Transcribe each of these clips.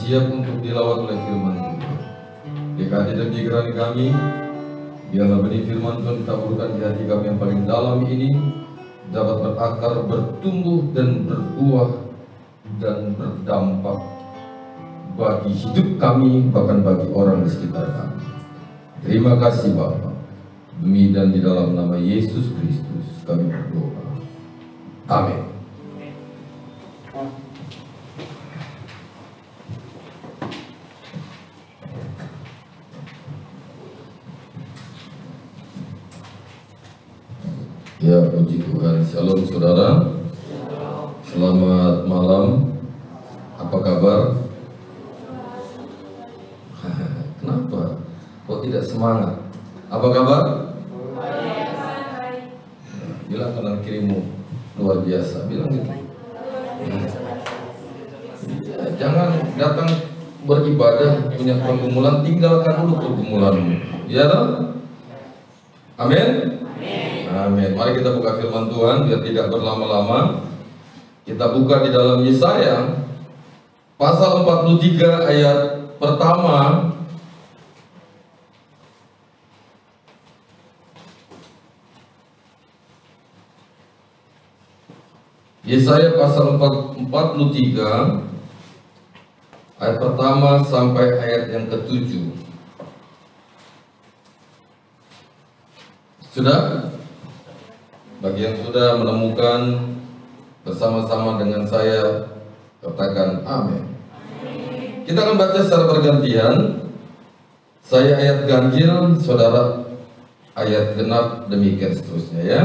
siap untuk dilawat oleh firman Tuhan. DKT dan pikiran kami, biarlah benih firman Tuhan ditaburkan di hati kami yang paling dalam ini, dapat berakar, bertumbuh dan berbuah dan berdampak bagi hidup kami, bahkan bagi orang di sekitar kami. Terima kasih Bapa. Demi dan di dalam nama Yesus Kristus kami berdoa. Amin. Ya, puji Tuhan. Shalom saudara. Selamat malam. Apa kabar? Kenapa? Kok tidak semangat? Apa kabar? Bilang kanan kirimu luar biasa. Bilang gitu. Jangan datang beribadah punya pergumulan, tinggalkan dulu pergumulanmu. Ya toh? Amin. Amin. Mari kita buka firman Tuhan biar tidak berlama-lama. Kita buka di dalam Yesaya pasal 43 ayat pertama. Yesaya pasal 43 ayat pertama sampai ayat yang ke-7. Sudah? Bagi yang sudah menemukan, bersama-sama dengan saya katakan amin. Kita akan baca secara bergantian. Saya ayat ganjil, saudara ayat genap, demikian seterusnya ya.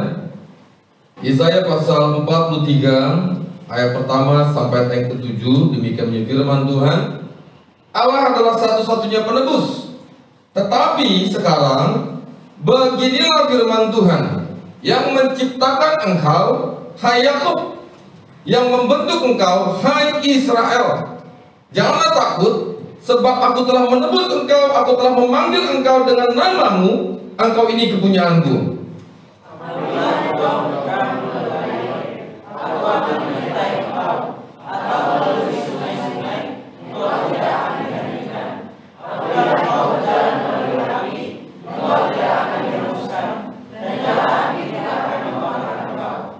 Yesaya pasal 43 ayat pertama sampai ayat ke-7, demikian firman Tuhan. Allah adalah satu-satunya penebus. Tetapi sekarang beginilah firman Tuhan yang menciptakan engkau, hai Yakub, yang membentuk engkau, hai Israel. Janganlah takut, sebab aku telah menebus engkau, aku telah memanggil engkau dengan namamu, engkau ini kepunyaanku.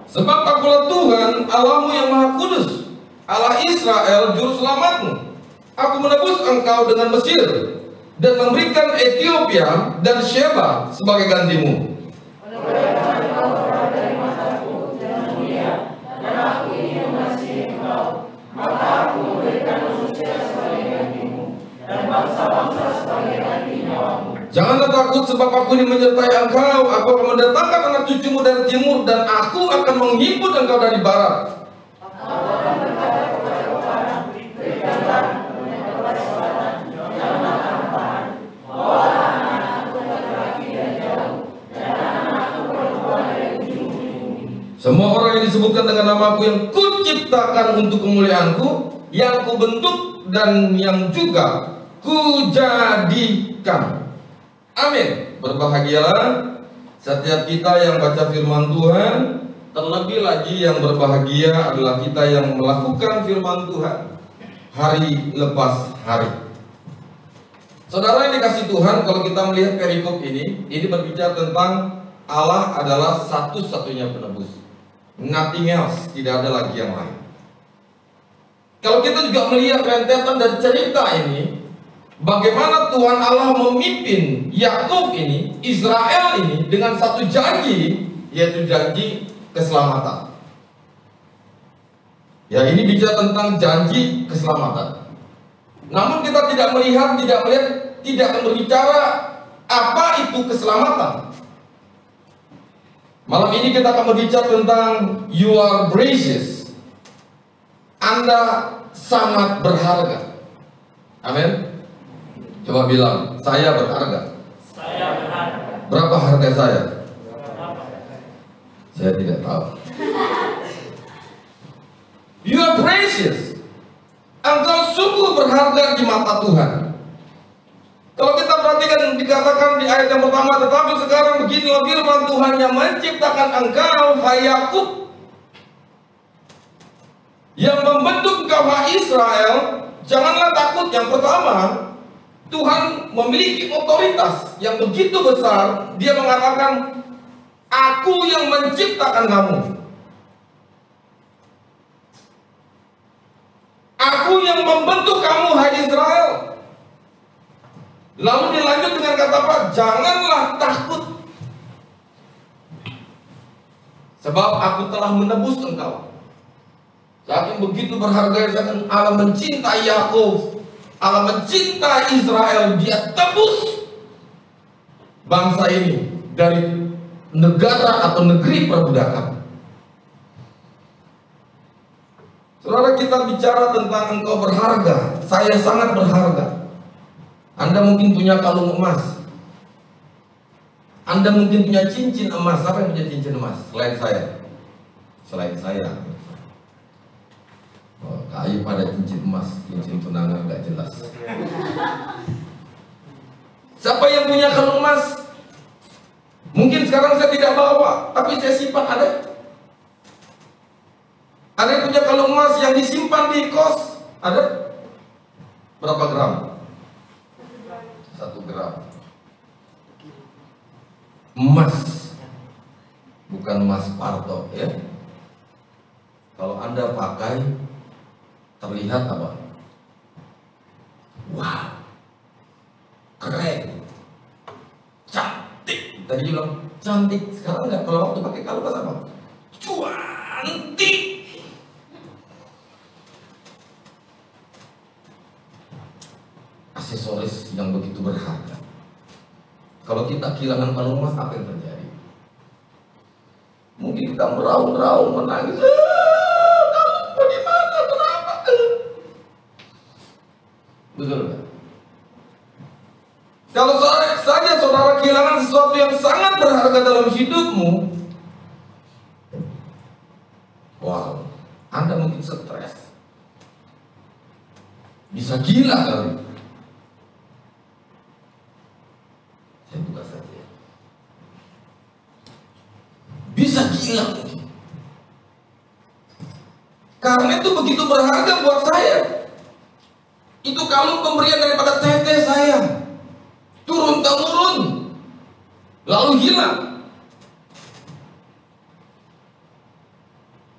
Sebab akulah Tuhan Allahmu yang Maha Kudus, Allah Israel juru selamatmu. Aku menebus engkau dengan Mesir dan memberikan Ethiopia dan Sheba sebagai gantimu. Janganlah takut, sebab aku ini menyertai engkau. Aku akan mendatangkan anak cucumu dari timur, dan aku akan menghimpun engkau dari barat. Semua orang yang disebutkan dengan namaku, yang kuciptakan untuk kemuliaanku, yang kubentuk dan yang juga kujadikan. Amin. Berbahagialah setiap kita yang baca firman Tuhan. Terlebih lagi yang berbahagia adalah kita yang melakukan firman Tuhan hari lepas hari. Saudara yang dikasih Tuhan, kalau kita melihat perikop ini berbicara tentang Allah adalah satu-satunya penebus. Nothing else, tidak ada lagi yang lain. Kalau kita juga melihat rentetan dari cerita ini, bagaimana Tuhan Allah memimpin Yakub ini, Israel ini, dengan satu janji, yaitu janji keselamatan. Ya, ini bicara tentang janji keselamatan. Namun kita tidak melihat, tidak akan berbicara apa itu keselamatan. Malam ini kita akan berbicara tentang you are precious. Anda sangat berharga. Amin. Coba bilang, saya berharga. Saya berharga. Berapa harga saya? Saya tidak tahu. You are precious. Engkau sungguh berharga di mata Tuhan. Kalau kita perhatikan, dikatakan di ayat yang pertama, tetapi sekarang beginilah firman Tuhan yang menciptakan engkau, hai Yakub, yang membentuk engkau, hai Israel, Janganlah takut. Yang pertama, Tuhan memiliki otoritas yang begitu besar. Dia mengatakan, Aku yang menciptakan kamu. Aku yang membentuk kamu, hai Israel. Lalu dilanjut dengan kata apa? Janganlah takut, sebab aku telah menebus engkau. Saking begitu berharga, saking Allah mencintai Yakub, Allah mencintai Israel. Dia tebus bangsa ini dari negara atau negeri perbudakan. Saudara, kita bicara tentang engkau berharga. Saya sangat berharga. Anda mungkin punya kalung emas, Anda mungkin punya cincin emas. Siapa yang punya cincin emas selain saya? Selain saya. Oh, kayu pada cincin emas, cincin tunangan gak jelas. Siapa yang punya kalung emas? Mungkin sekarang saya tidak bawa, tapi saya simpan. Ada yang punya kalung emas yang disimpan di kos? Ada? Berapa gram? 1 gram. Emas, bukan emas Parto ya. Kalau Anda pakai, terlihat apa? Wah, keren, cantik. Tadi bilang cantik, sekarang enggak. Kalau waktu pakai kalung apa? Cantik. Aksesoris yang begitu berharga. Kalau kita kehilangan kalung emas, apa yang terjadi? Mungkin kita meraung-raung, menangis. Kalungku di mana? Kenapa? Betul kan? Kalau saja saudara kehilangan sesuatu yang sangat berharga dalam hidupmu, wow, Anda mungkin stres, bisa gila kali. Saya buka saja. Bisa gila mungkin. Karena itu begitu berharga buat saya. Itu kalung pemberian daripada teteh saya, turun-temurun, lalu hilang.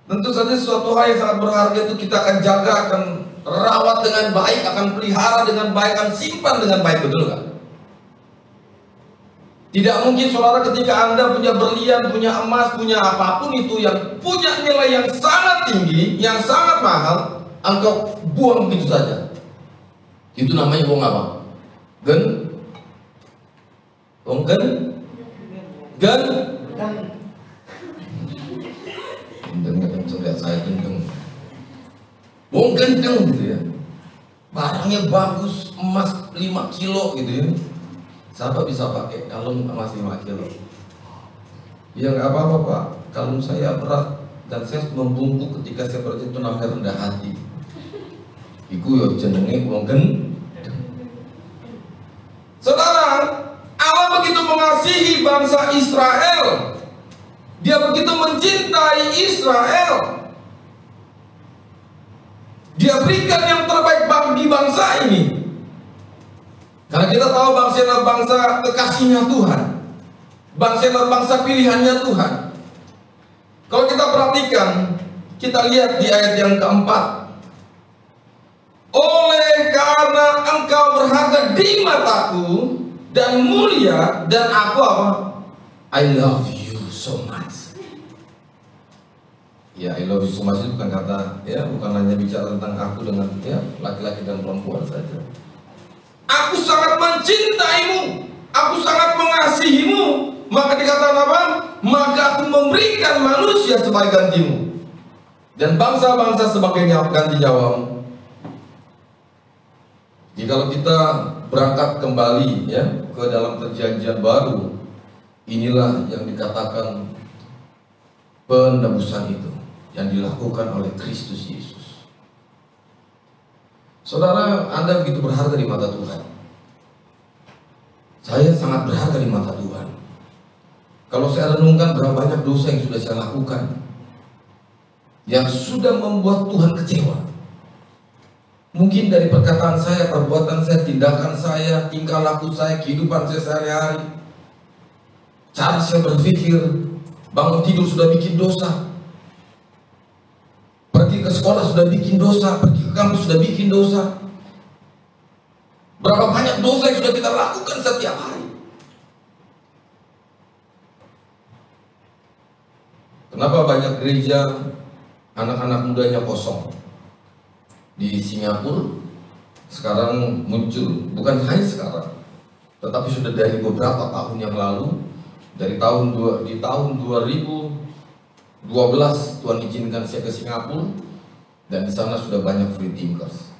Tentu saja suatu hal yang sangat berharga itu kita akan jaga, akan rawat dengan baik, akan pelihara dengan baik, akan simpan dengan baik, betul kan? Tidak mungkin saudara ketika Anda punya berlian, punya emas, punya apapun itu yang punya nilai yang sangat tinggi, yang sangat mahal, engkau buang begitu saja. Itu namanya buang apa? Buang saya gendeng. Buang gendeng gitu ya. Barangnya bagus, emas 5 kilo gitu ya. Siapa bisa pakai kalung emas 5 kilo? Ya nggak apa-apa Pak, kalung saya berat dan saya membungkuk ketika seperti itu, namanya rendah hati. Iku yo jenenge wong gendeng. Saudara, Allah begitu mengasihi bangsa Israel. Dia begitu mencintai Israel. Dia berikan yang terbaik bagi bangsa ini. Karena kita tahu bangsa adalah bangsa kekasihnya Tuhan, bangsa adalah bangsa pilihannya Tuhan. Kalau kita perhatikan, kita lihat di ayat yang keempat. Oleh karena engkau berharga di mataku dan mulia, dan aku apa? I love you so much. Ya, I love you so much itu bukan kata, ya, bukan hanya bicara tentang aku dengan ya laki-laki dan perempuan saja. Aku sangat mencintaimu, aku sangat mengasihimu. Maka dikatakan apa? Maka aku memberikan manusia sebagai gantimu, dan bangsa-bangsa sebagai ganti nyawamu. Jikalau kita berangkat kembali ya ke dalam perjanjian baru, inilah yang dikatakan penebusan itu yang dilakukan oleh Kristus Yesus. Saudara, Anda begitu berharga di mata Tuhan. Saya sangat berharga di mata Tuhan. Kalau saya renungkan berapa banyak dosa yang sudah saya lakukan, yang sudah membuat Tuhan kecewa, Mungkin dari perkataan saya, perbuatan saya, tindakan saya, tingkah laku saya, kehidupan saya sehari-hari, cara saya berpikir, bangun tidur sudah bikin dosa, pergi ke sekolah sudah bikin dosa, pergi ke kampus sudah bikin dosa. Berapa banyak dosa yang sudah kita lakukan setiap hari. Kenapa banyak gereja anak-anak mudanya kosong? Di Singapura sekarang muncul, bukan hanya sekarang, tetapi sudah dari beberapa tahun yang lalu, di tahun 2012 Tuhan izinkan saya ke Singapura, dan di sana sudah banyak free thinkers,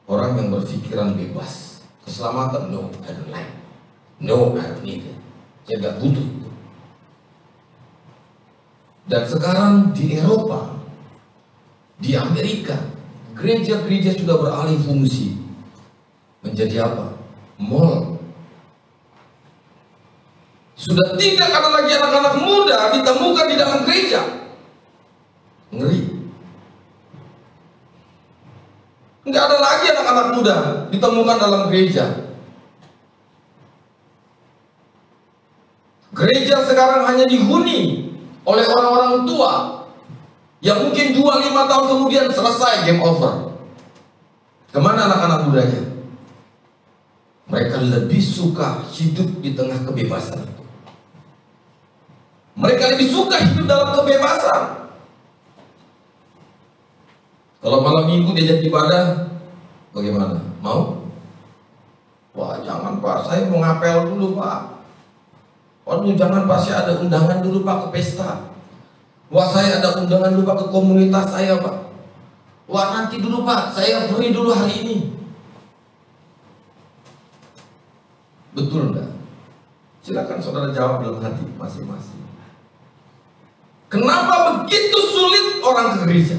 orang yang berpikiran bebas. Keselamatan, no, I don't like, no, I don't need it, saya gak butuh. Dan sekarang di Eropa, di Amerika, gereja-gereja sudah beralih fungsi menjadi apa? Mall. Sudah tidak ada lagi anak-anak muda ditemukan di dalam gereja. Ngeri. Nggak ada lagi anak-anak muda ditemukan dalam gereja. Gereja sekarang hanya dihuni oleh orang-orang tua yang mungkin 2-5 tahun kemudian selesai, game over. Kemana anak-anak mudanya? Mereka lebih suka hidup di tengah kebebasan. Mereka lebih suka hidup dalam kebebasan. Kalau malam minggu diajak ibadah, bagaimana? Mau? Wah, jangan Pak, saya mau ngapel dulu Pak. Waduh, jangan Pak, saya ada undangan dulu Pak ke pesta. Wah, saya ada undangan dulu Pak ke komunitas saya Pak. Wah, nanti dulu Pak, saya free dulu hari ini. Betul enggak? Silakan saudara jawab dalam hati masing-masing. Kenapa begitu sulit orang ke gereja?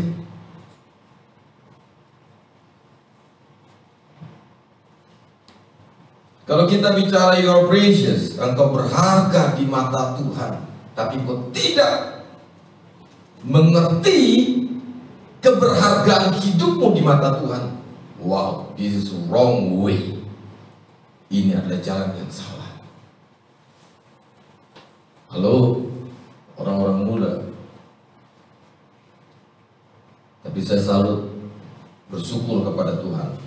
Kalau kita bicara your precious, engkau berharga di mata Tuhan, tapi kau tidak mengerti keberhargaan hidupmu di mata Tuhan. Wow, this is wrong way. Ini adalah jalan yang salah. Halo, orang-orang muda. Tapi saya selalu bersyukur kepada Tuhan.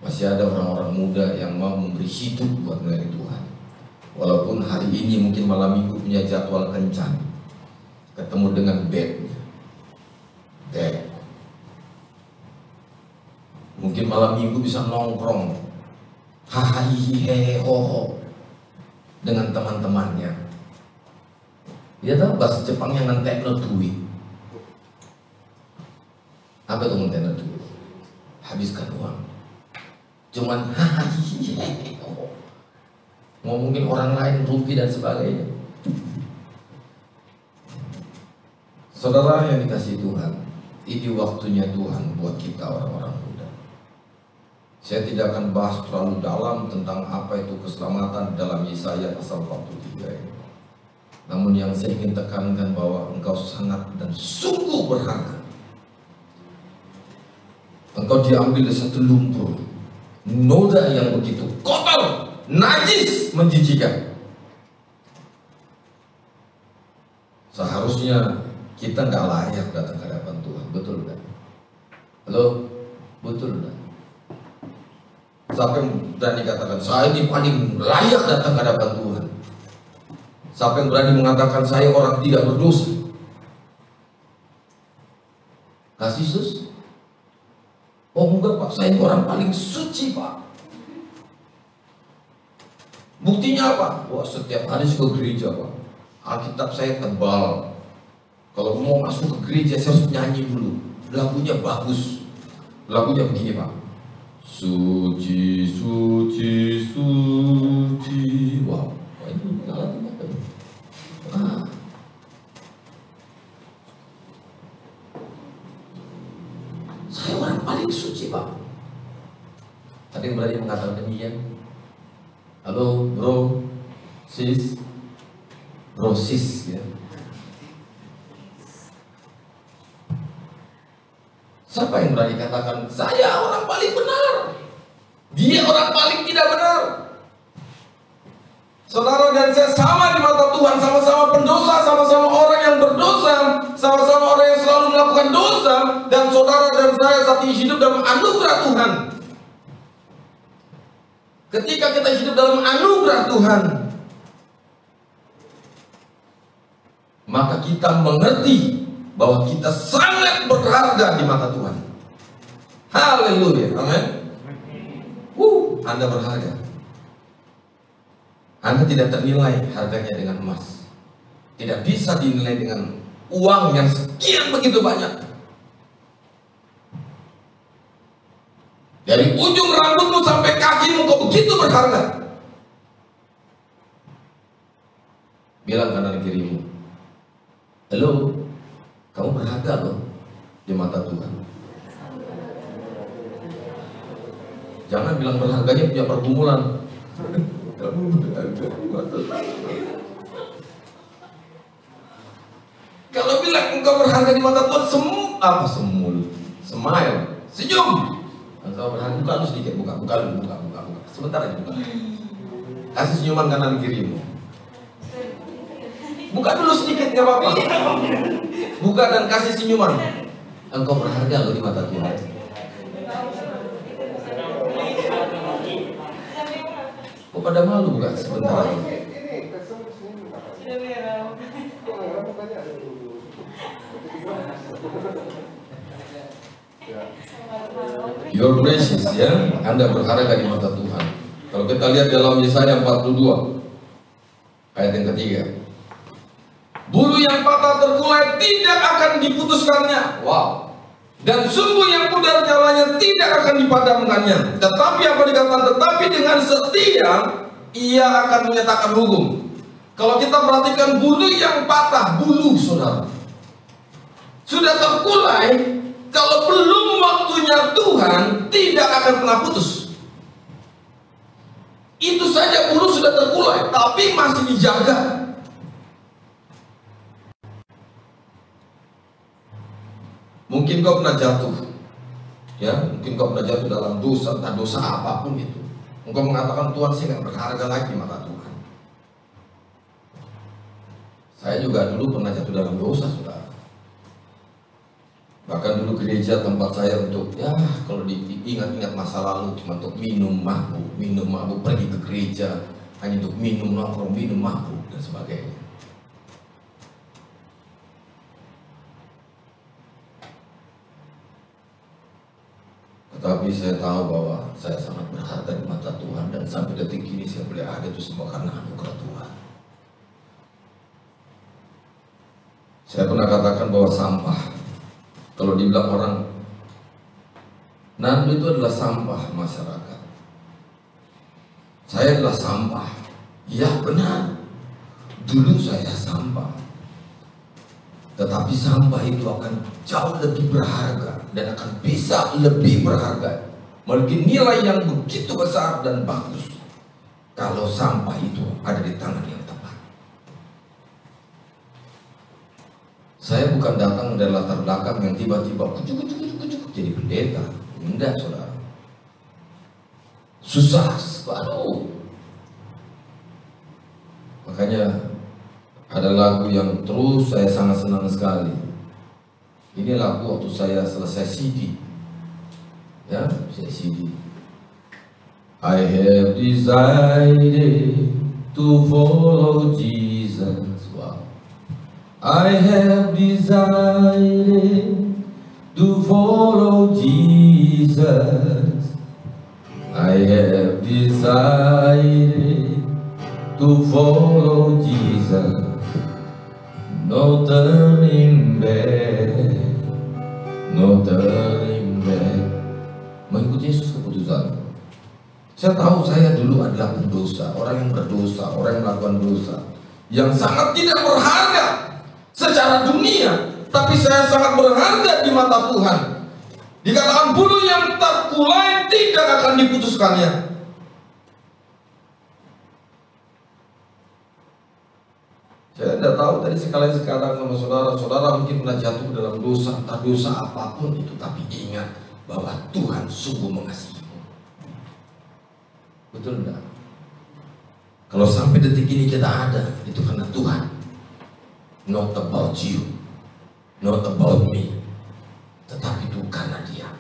Masih ada orang-orang muda yang mau memberi hidup buat melayani Tuhan. Walaupun hari ini mungkin malam minggu punya jadwal kencan, ketemu dengan bed. Mungkin malam minggu bisa nongkrong, hahaha dengan teman-temannya. Dia tahu bahasa Jepangnya ngentekno duit. Apa itu ngentekno duit? Habiskan uang. Cuman ngomongin orang lain, rugi dan sebagainya. Saudara yang dikasihi Tuhan, ini waktunya Tuhan buat kita orang-orang muda. Saya tidak akan bahas terlalu dalam tentang apa itu keselamatan dalam Yesaya pasal 43 ini. Namun yang saya ingin tekankan bahwa engkau sangat dan sungguh berharga. Engkau diambil dari satu lumpur, noda yang begitu kotor, najis, menjijikan. Seharusnya kita nggak layak datang ke hadapan Tuhan, betul nggak? Halo, betul nggak? Siapa yang berani katakan saya ini paling layak datang ke hadapan Tuhan? Siapa yang berani mengatakan saya orang tidak berdosa? Kasih Yesus? Oh enggak Pak, saya orang paling suci Pak. Buktinya apa? Wah, setiap hari ke gereja Pak. Alkitab saya tebal. Kalau mau masuk ke gereja saya harus nyanyi dulu. Lagunya bagus. Lagunya begini Pak. Suci, suci, suci. Wow, ini lagunya apa? Saya orang paling suci Pak. Ada yang berani mengatakan demikian? Halo bro, sis, ya. Siapa yang berani katakan saya orang paling benar, dia orang paling tidak benar? Saudara dan saya sama di mata Tuhan, sama-sama pendosa, sama-sama orang yang berdosa, sama-sama orang yang selalu melakukan dosa. Dan saudara dan saya saat ini hidup dalam anugerah Tuhan. Ketika kita hidup dalam anugerah Tuhan, maka kita mengerti bahwa kita sangat berharga di mata Tuhan. Haleluya, amin. Anda berharga. Anda tidak ternilai harganya dengan emas. Tidak bisa dinilai dengan uang yang sekian begitu banyak. Dari ujung rambutmu sampai kakimu kau begitu berharga. Bilang kanan kirimu, halo, kamu berharga loh di mata Tuhan. Jangan bilang berharganya punya pergumulan. Kamu berharga di mata Tuhan. Kalau bilang engkau berharga di mata Tuhan, smile, senyum. Engkau berharga, buka lu sedikit, buka. Sebentar aja buka. Kasih senyuman kanan kirimu. Buka dulu sedikit, nggak apa-apa. Buka dan kasih senyuman. Engkau berharga loh di mata Tuhan. Kok pada malu buka sebentar aja. You're precious, ya. Anda berharga di mata Tuhan. Kalau kita lihat dalam Yesaya 42 ayat yang ketiga, bulu yang patah terkulai tidak akan diputuskannya. Wow. Dan sumbu yang pudar nyalanya tidak akan dipadamkannya. Tetapi apa dikatakan? Tetapi dengan setia ia akan menyatakan hukum. Kalau kita perhatikan bulu yang patah, bulu saudara, sudah terkulai, kalau belum waktunya Tuhan tidak akan pernah putus. Itu saja bulu sudah terkulai, tapi masih dijaga. Mungkin kau pernah jatuh, ya, mungkin kau pernah jatuh dalam dosa, entah dosa apapun itu. Engkau mengatakan Tuhan, saya nggak berharga lagi di mata Tuhan. Saya juga dulu pernah jatuh dalam dosa, saudara. Bahkan dulu gereja tempat saya untuk, ya, kalau diingat-ingat masa lalu cuma untuk minum mabuk, pergi ke gereja hanya untuk minum nongkrong, minum mabuk dan sebagainya. Tetapi saya tahu bahwa saya sangat berharga di mata Tuhan, dan sampai detik ini saya boleh ada itu semua karena anugerah Tuhan. Saya pernah katakan bahwa sampah, kalau dibilang orang, Nando itu adalah sampah masyarakat. Saya adalah sampah. Ya benar, dulu saya sampah. Tetapi sampah itu akan jauh lebih berharga dan akan bisa lebih berharga, memiliki nilai yang begitu besar dan bagus kalau sampah itu ada di tangan yang tepat. Saya bukan datang dari latar belakang yang tiba-tiba kucuk jadi pendeta. Enggak, saudara. Susah, aduh. Makanya ada lagu yang terus saya sangat senang sekali. Ini lagu waktu saya selesai CD, ya, saya CD. I have decided to follow Jesus. Wow. I have decided to follow Jesus. I have decided to follow Jesus. No turning back, no turning back. Mengikuti Yesus keputusan. Saya tahu saya dulu adalah pendosa, orang yang berdosa, orang yang melakukan dosa, yang sangat tidak berharga secara dunia, tapi saya sangat berharga di mata Tuhan. Dikatakan bulu yang terkulai tidak akan diputuskannya. Saya tidak tahu tadi sekalian sekarang sama saudara mungkin pernah jatuh dalam dosa, entah dosa apapun itu, tapi ingat bahwa Tuhan sungguh mengasihimu. Betul enggak? Kalau sampai detik ini kita ada, itu karena Tuhan. Not about you, not about me, tetapi itu karena Dia.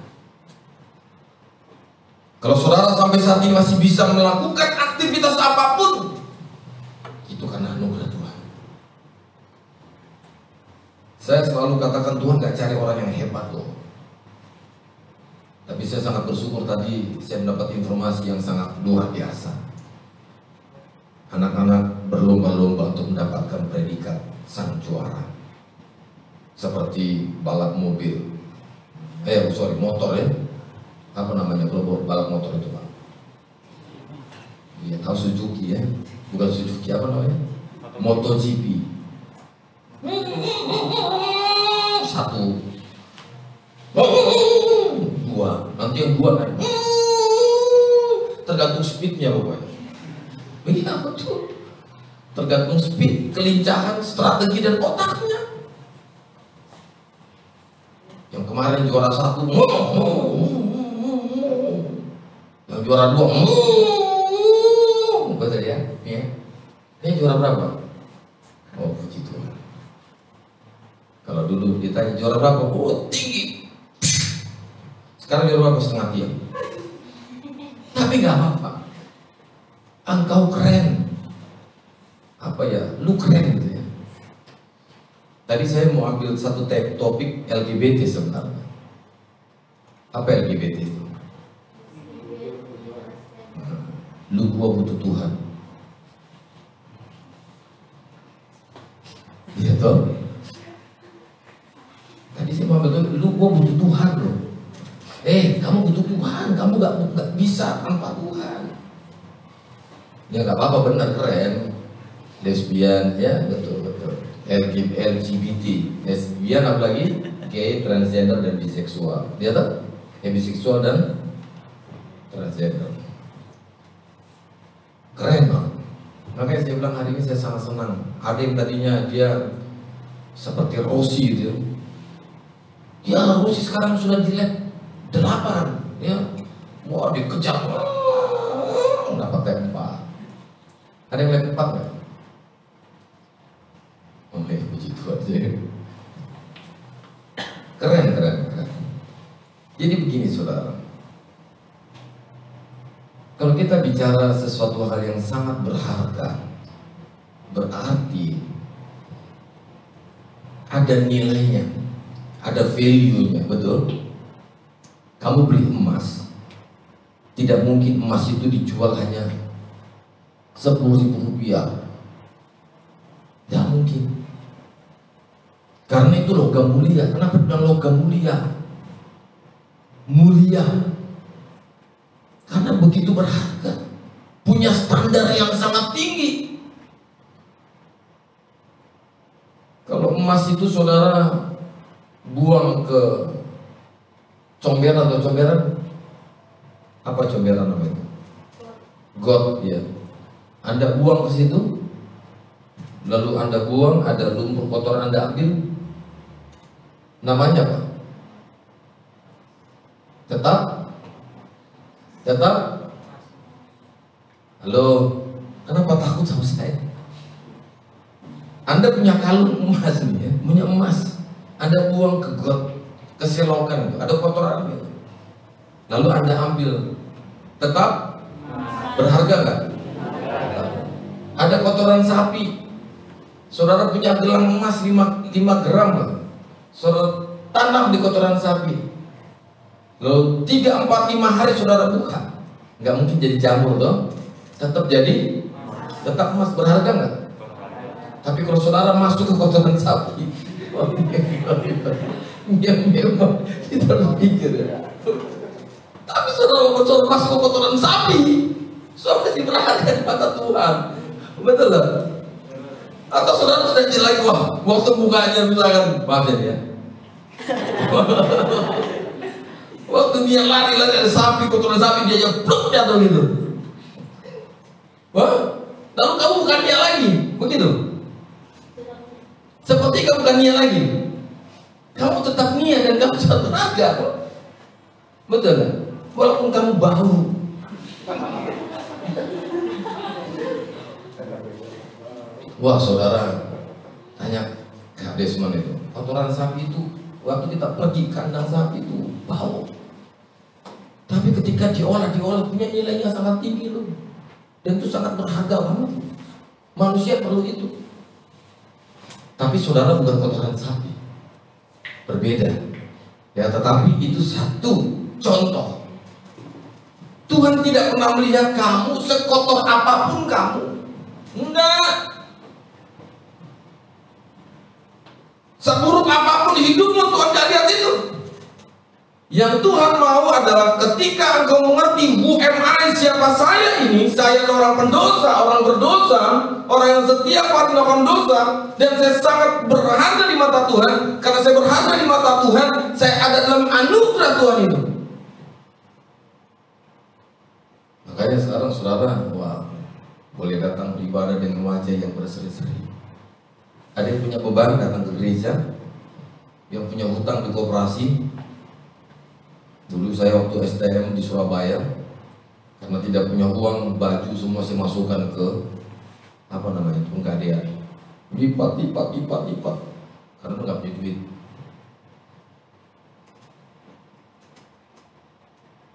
Kalau saudara sampai saat ini masih bisa melakukan aktivitas apapun, itu karena anugerah Tuhan. Saya selalu katakan Tuhan gak cari orang yang hebat loh. Tapi saya sangat bersyukur tadi saya mendapat informasi yang sangat luar biasa. Anak-anak berlomba-lomba untuk mendapatkan predikat sang juara. Seperti balap mobil. Motor ya. Apa namanya kalau balap motor itu Pak? Iya, tahu Suzuki ya. Bukan Suzuki, apa namanya? MotoGP. Satu. Dua. Nanti yang dua kan. Tergantung speednya pokoknya. Begitu betul. Tergantung speed, kelincahan, strategi dan otaknya. Yang kemarin juara satu, yang juara dua, betul ya? Ini juara berapa? Oh puji Tuhan. Kalau dulu ditanya juara berapa, oh tinggi. Sekarang juara berapa? Setengah tiang. Tapi nggak apa-apa. Engkau keren. Apa ya? Lu keren gitu ya. Tadi saya mau ambil satu topik LGBT sebenarnya. Apa LGBT itu? Lu gua butuh Tuhan. Iya toh? Tadi saya mau ambil lu gua butuh Tuhan loh. Kamu butuh Tuhan, kamu gak bisa tanpa Tuhan. Ya gak apa-apa, benar, keren. Lesbian, ya betul. LGBT, lesbian apalagi gay, transgender dan biseksual. Dia tahu? Biseksual dan transgender. Keren banget. Makanya saya bilang hari ini saya sangat senang. Ada yang tadinya dia seperti Rosi gitu. Ya Rosi sekarang sudah di lab 8 ya. Wah dikejar, dapat tempat. Ada yang lab 4 nggak? Oke, puji Tuhan. Keren. Jadi begini saudara, kalau kita bicara sesuatu hal yang sangat berharga, berarti ada nilainya, ada value-nya, betul? Kamu beli emas, tidak mungkin emas itu dijual hanya 10.000 rupiah. Tidak mungkin. Karena itu logam mulia. Kenapa bilang logam mulia? Mulia karena begitu berharga, punya standar yang sangat tinggi. Kalau emas itu saudara buang ke comberan, apa comberan namanya? Got ya. Anda buang ke situ, lalu Anda buang, ada lumpur kotor Anda ambil, namanya apa? Tetap. Halo, kenapa takut sama saya? Anda punya kalung emas nih ya, punya emas. Anda buang ke got, ke selokan, ada kotoran gitu. Lalu Anda ambil, tetap berharga nggak? Ada kotoran sapi. Saudara punya gelang emas 5 gram lah. Saudara tanam di kotoran sapi. Lalu 3, 4, 5 hari saudara buka, nggak mungkin jadi jamur toh, tetap emas, berharga nggak? Tapi kalau saudara masuk ke kotoran sapi, memang kita harus pikir ya. Tapi saudara masuk ke kotoran sapi, saudara masih berharga di mata Tuhan, betul lah? Atau saudara sudah jelek, wah waktu bukanya misalkan, maafin ya. Waktu dia lari ada sapi, kotoran sapi, dia jeblok jatuh gitu. Wah, lalu kamu bukan dia lagi, begitu? niat lagi. Kamu tetap niat dan kamu tetap berharga kok. Betul kan? Walaupun kamu bau. Wah saudara, tanya Kak Desmond itu, kotoran sapi itu waktu kita pergi kandang sapi itu bau. Tapi ketika diolah punya nilainya sangat tinggi loh. Dan itu sangat berharga banget. Manusia perlu itu. Tapi saudara bukan kotoran sapi. Berbeda. Ya, tetapi itu satu contoh. Tuhan tidak pernah melihat kamu sekotor apapun kamu. Enggak. Seburuk apapun hidupmu, Tuhan gak lihat itu. Yang Tuhan mau adalah ketika engkau mengerti who am I, siapa saya ini. Saya adalah orang pendosa, orang berdosa, orang yang setiap hari melakukan dosa. Dan saya sangat berharga di mata Tuhan. Karena saya berharga di mata Tuhan, saya ada dalam anugerah Tuhan itu. Makanya sekarang saudara, wah, boleh datang beribadah dengan wajah yang berseri-seri. Ada yang punya beban datang ke gereja, yang punya hutang di koperasi. Dulu saya waktu STM di Surabaya, karena tidak punya uang, baju semua saya masukkan ke penggadean. Lipat, karena nggak punya duit.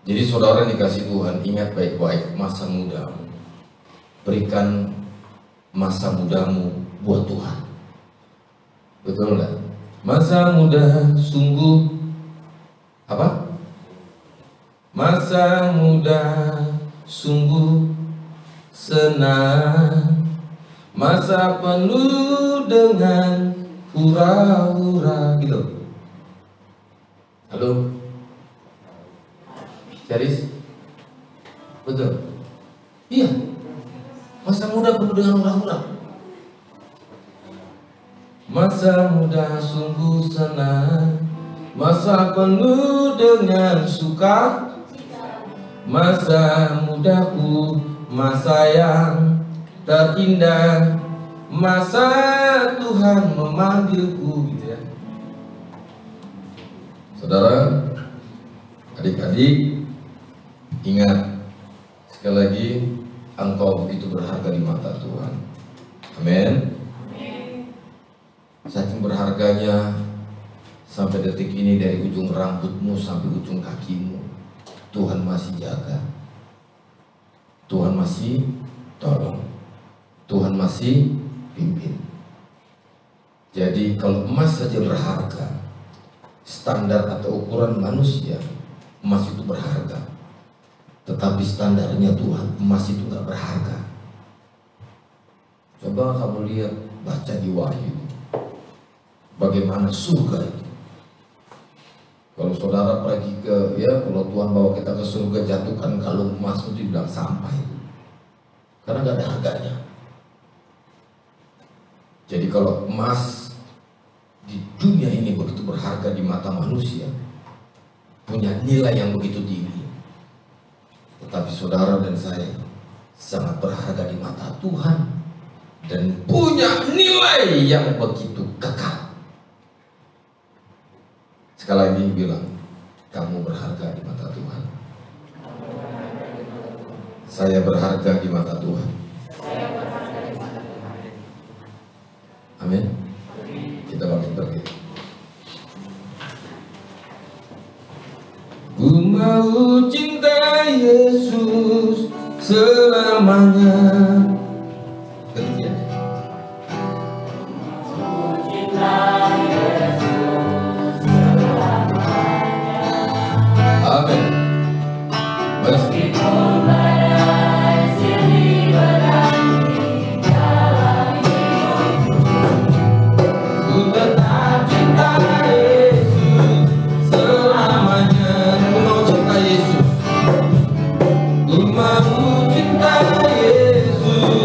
Jadi saudara dikasih Tuhan, ingat baik-baik masa mudamu. Berikan masa mudamu buat Tuhan. Betul nggak? Masa muda sungguh apa? Masa muda sungguh senang, masa penuh dengan hura-hura gitu. Halo? Charis? Betul? Iya. Masa muda penuh dengan hura-hura. Masa muda sungguh senang, masa penuh dengan suka. Masa mudaku, masa yang terindah, masa Tuhan memanggilku, gitu ya. Saudara, adik-adik, ingat sekali lagi, engkau itu berharga di mata Tuhan. Amin. Saking berharganya, sampai detik ini dari ujung rambutmu sampai ujung kakimu, Tuhan masih jaga, Tuhan masih tolong, Tuhan masih pimpin. Jadi kalau emas saja berharga, standar atau ukuran manusia, emas itu berharga. Tetapi standarnya Tuhan, emas itu gak berharga. Coba kamu lihat, baca di Wahyu, bagaimana surga itu. Kalau saudara pergi ke, kalau Tuhan bawa kita ke surga, jatuhkan kalung emas itu dibilang sampah itu. Karena gak ada harganya. Jadi kalau emas di dunia ini begitu berharga di mata manusia, punya nilai yang begitu tinggi, tetapi saudara dan saya sangat berharga di mata Tuhan dan punya nilai yang begitu kekal. Sekali lagi bilang, kamu berharga di mata Tuhan. Saya berharga di mata Tuhan. Amin. Kita bangkit berdiri. Ku mau cinta Yesus selamanya. Ku mau cinta Yesus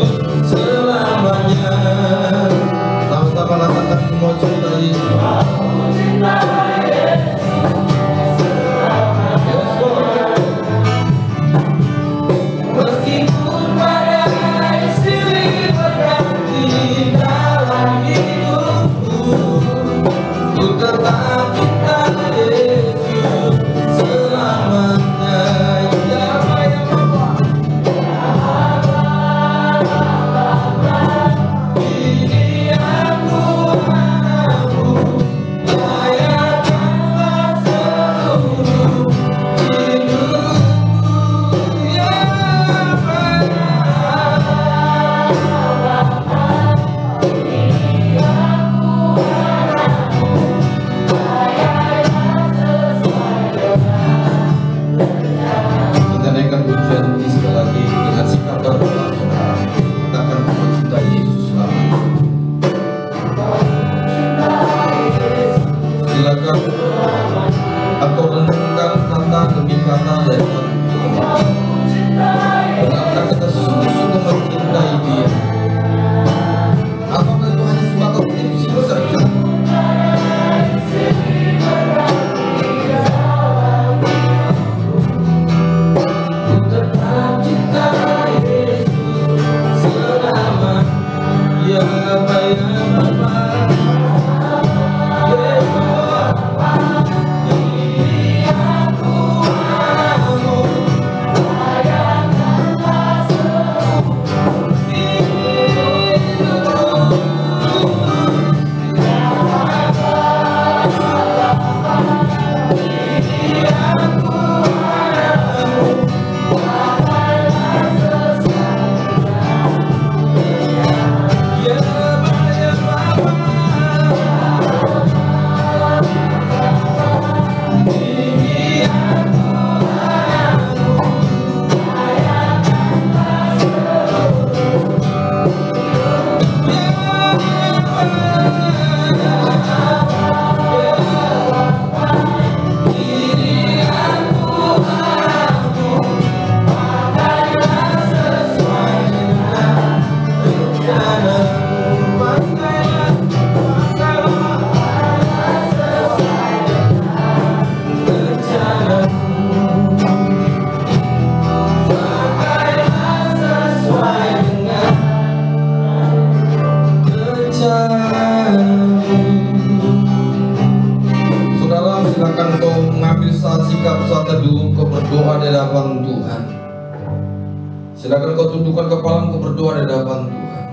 Silakan kau tundukkan kepalamu, kau berdoa di hadapan Tuhan.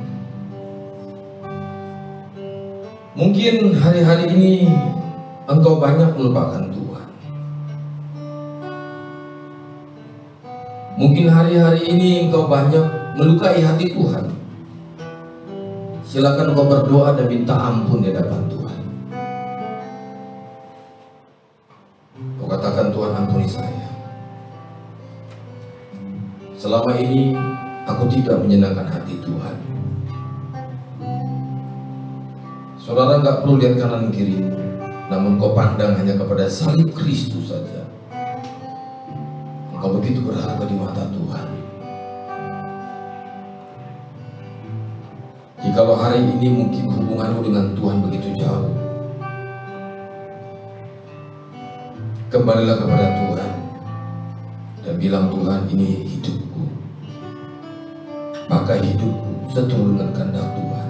Mungkin hari-hari ini engkau banyak melupakan Tuhan. Mungkin hari-hari ini engkau banyak melukai hati Tuhan. Silakan kau berdoa dan minta ampun di hadapan Tuhan. Kau katakan, Tuhan ampuni saya. Selama ini aku tidak menyenangkan hati Tuhan. Saudara nggak perlu lihat kanan kiri, namun kau pandang hanya kepada salib Kristus saja. Engkau begitu berharga di mata Tuhan. Jikalau hari ini mungkin hubunganmu dengan Tuhan begitu jauh, kembalilah kepada Tuhan dan bilang, Tuhan, ini hidupku. Pakai hidupku seturut dengan kehendak Tuhan.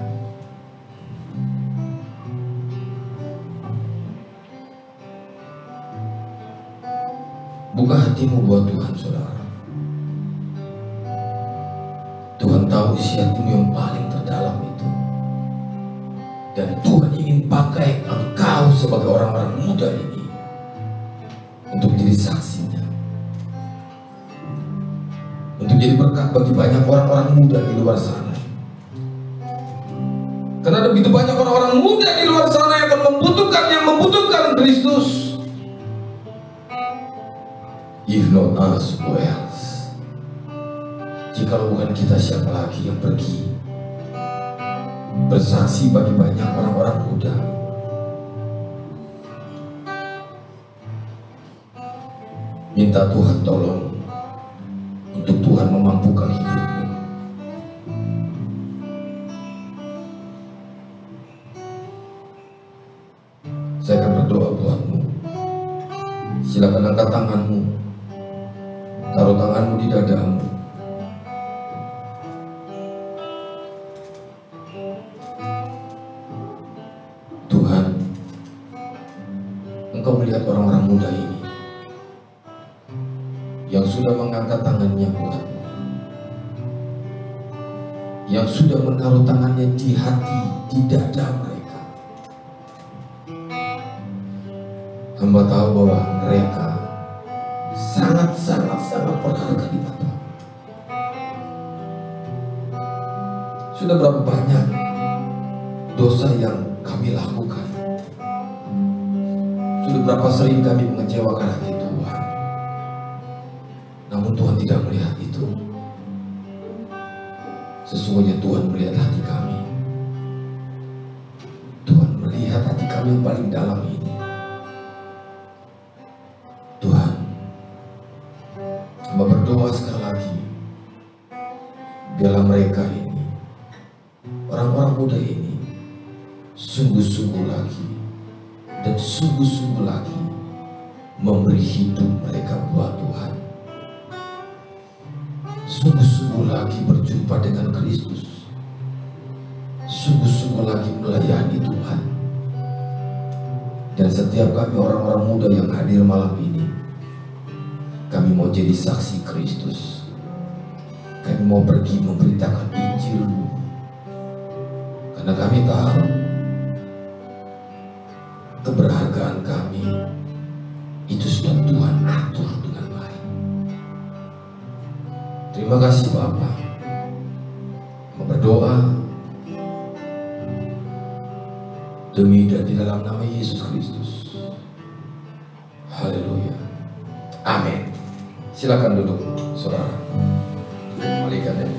Buka hatimu buat Tuhan, saudara. Tuhan tahu isi hatimu yang paling terdalam itu. Dan Tuhan ingin pakai engkau sebagai orang-orang muda ini untuk jadi saksinya, untuk jadi berkat bagi banyak orang-orang muda di luar sana. Karena ada begitu banyak orang-orang muda di luar sana yang akan membutuhkan Kristus. If not us, who else? Jikalau bukan kita, siapa lagi yang pergi bersaksi bagi banyak orang-orang muda? Minta Tuhan tolong untuk Tuhan memampukan hidupmu. Saya akan berdoa buatmu. Silakan angkat tanganmu, taruh tanganmu di dadamu. Tuhan, Engkau melihat orang-orang muda ini yang sudah mengangkat tangannya buatmu, yang sudah menaruh tangannya di hati, di dada mereka. Hamba tahu bahwa mereka sangat berharga di mata. Sudah berapa banyak dosa yang kami lakukan, sudah berapa sering kami mengecewakan hati Tuhan, namun Tuhan tidak melihat itu. Sesungguhnya Tuhan melihat hati kami. Tuhan melihat hati kami yang paling dalam ini. Tuhan, hamba berdoa sekali lagi, biarlah mereka ini, orang-orang muda ini, sungguh-sungguh lagi dan sungguh-sungguh lagi memberi hidup mereka buat Tuhan. Sungguh-sungguh lagi berjumpa dengan Kristus. Sungguh-sungguh lagi melayani Tuhan. Dan setiap kami orang-orang muda yang hadir malam ini, kami mau jadi saksi Kristus. Kami mau pergi memberitakan Injil. Karena kami tahu keberhargaan kami itu sudah Tuhan atur dengan baik. Terima kasih Bapa. Berdoa demi dan di dalam nama Yesus Kristus. Haleluya. Amin. Silakan duduk, saudara. Balikan ya.